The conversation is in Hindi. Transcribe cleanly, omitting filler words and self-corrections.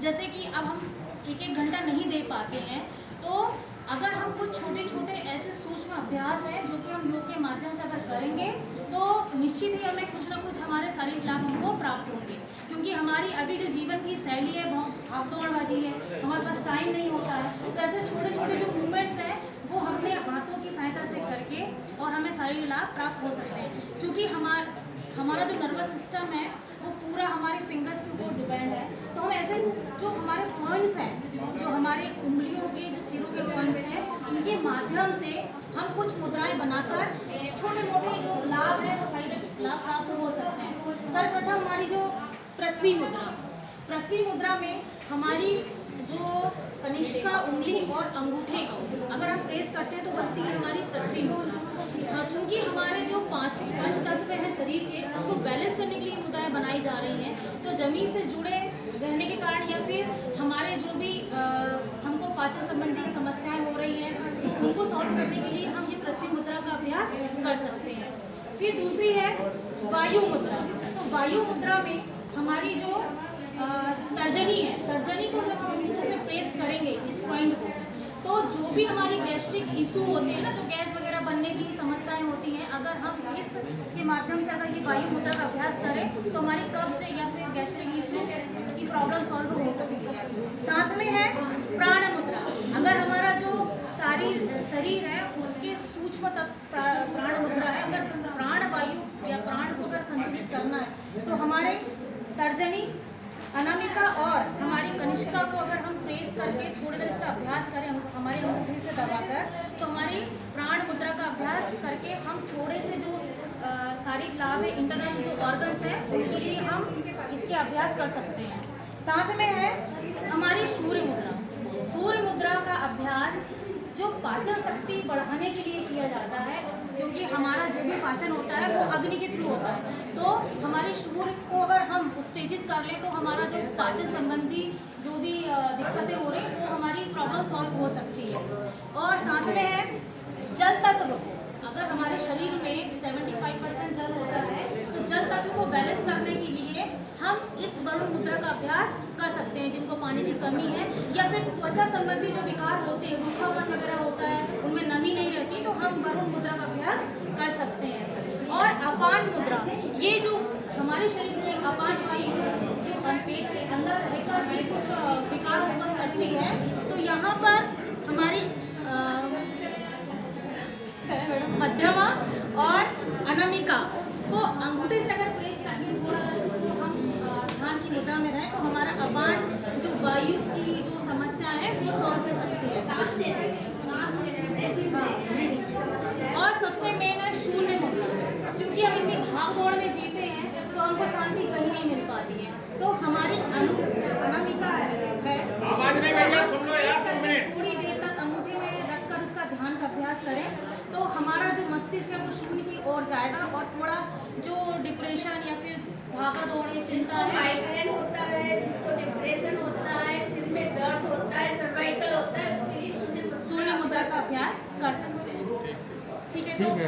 जैसे कि अब हम 1-1 घंटा नहीं दे पाते हैं, तो अगर हम कुछ छोटे-छोटे ऐसे सूक्ष्म अभ्यास हैं जो कि हम योग के माध्यम से अगर करेंगे, तो निश्चित ही हमें कुछ ना कुछ हमारे शारीरिक लाभ हमको प्राप्त होंगे। क्योंकि हमारी अभी जो जीवन की शैली है बहुत भाग-दौड़ वाली है, हमारे पास टाइम नहीं होता है, तो ऐसे छोटे-छोटे जो मूवमेंट्स हैं वो अपने हाथों की सहायता से करके और हमें शारीरिक लाभ प्राप्त हो सकते हैं। चूँकि हमारा जो नर्वस सिस्टम है वो पूरा हमारे फिंगर्स के ऊपर डिपेंड है, तो हम ऐसे जो हमारे पॉइंट्स हैं, जो हमारे उंगलियों के जो सिरों के पॉइंट्स हैं, इनके माध्यम से हम कुछ मुद्राएं बनाकर छोटे मोटे जो लाभ है वो शारीरिक लाभ प्राप्त हो सकते हैं। सर्वप्रथम हमारी जो पृथ्वी मुद्रा में हमारी जो कनिष्का उंगली और अंगूठे को अगर हम प्रेस करते हैं तो बनती है हमारी पृथ्वी मुद्रा। चूँकि हमारे जो पांच तत्व हैं शरीर के, उसको बैलेंस करने के लिए मुद्राएं बनाई जा रही हैं, तो जमीन से जुड़े रहने के कारण या फिर हमारे जो भी हमको पाचन संबंधी समस्याएं हो रही हैं, तो उनको सॉल्व करने के लिए हम ये पृथ्वी मुद्रा का अभ्यास कर सकते हैं। फिर दूसरी है वायु मुद्रा। तो वायु मुद्रा में हमारी जो तर्जनी को जब हम अंगूठे से प्रेस करेंगे इस पॉइंट को, तो जो भी हमारी गैस्ट्रिक इशू होते हैं ना, जो गैस वगैरह बनने की समस्याएं होती हैं, अगर हम इस के माध्यम से अगर ये वायु मुद्रा का अभ्यास करें तो हमारी कब्ज या फिर गैस्ट्रिक इशू की प्रॉब्लम सॉल्व हो सकती है। साथ में है प्राण मुद्रा। अगर हमारा जो शरीर है उसके सूक्ष्म प्राण मुद्रा है, अगर प्राण वायु या प्राण को अगर संतुलित करना है तो हमारे तर्जनी, अनामिका और हमारी कनिष्का को अगर हम प्रेस करके थोड़ी देर इसका अभ्यास करें हमारे अंगूठे से दबाकर, तो हमारी प्राण मुद्रा का अभ्यास करके हम थोड़े से जो शारीरिक लाभ है, इंटरनल जो ऑर्गन्स हैं, उनके लिए हम इसके अभ्यास कर सकते हैं। साथ में है हमारी सूर्य मुद्रा का अभ्यास जो पाचन शक्ति बढ़ाने के लिए किया जाता है, क्योंकि हमारा जो भी पाचन होता है वो अग्नि के थ्रू होता है, तो हमारे सूर्य को अगर हम उत्तेजित कर लें तो हमारा जो पाचन संबंधी जो भी दिक्कतें हो रही हैं वो हमारी प्रॉब्लम सॉल्व हो सकती है। और साथ में है जल तत्व। अगर हमारे शरीर में 75% जल होता है, तो जल तत्व को बैलेंस करने के लिए हम इस वरुण मुद्रा का अभ्यास कर सकते हैं। जिनको पानी की कमी है या फिर त्वचा संबंधी जो विकार होते हैं, रूखापन वगैरह होता है, उनमें नमी नहीं रहती, तो हम वरुण मुद्रा का अभ्यास कर सकते हैं। और अपान मुद्रा, ये जो हमारे शरीर की अपान वायु जो पेट के अंदर रहकर भी कुछ विकार उत्पन्न करती है, तो यहाँ पर हमारी मध्यमा और अनामिका को अंगूठे से अगर प्रेस करके थोड़ा इसको हम ध्यान की मुद्रा में रहें, तो हमारा अपान जो वायु की जो समस्या है वो सॉल्व हो सकती है। और सबसे मेन है शून्य मुद्रा। क्योंकि हम इतनी भाग दौड़ में जीते हैं तो हमको शांति कहीं नहीं मिल पाती है, तो हमारी अनामिका है थोड़ी देर तक अंगूठे में रखकर उसका ध्यान का अभ्यास करें, तो हमारा जो मस्तिष्क है वो शून्य की ओर जाएगा और थोड़ा जो डिप्रेशन या फिर भागा दौड़ या चिंता है, माइग्रेन होता है, जिसको डिप्रेशन होता है, सिर में दर्द होता है, सर्वाइकल होता है, उसके लिए शून्य मुद्रा का अभ्यास कर सकते हैं। ठीक है, तो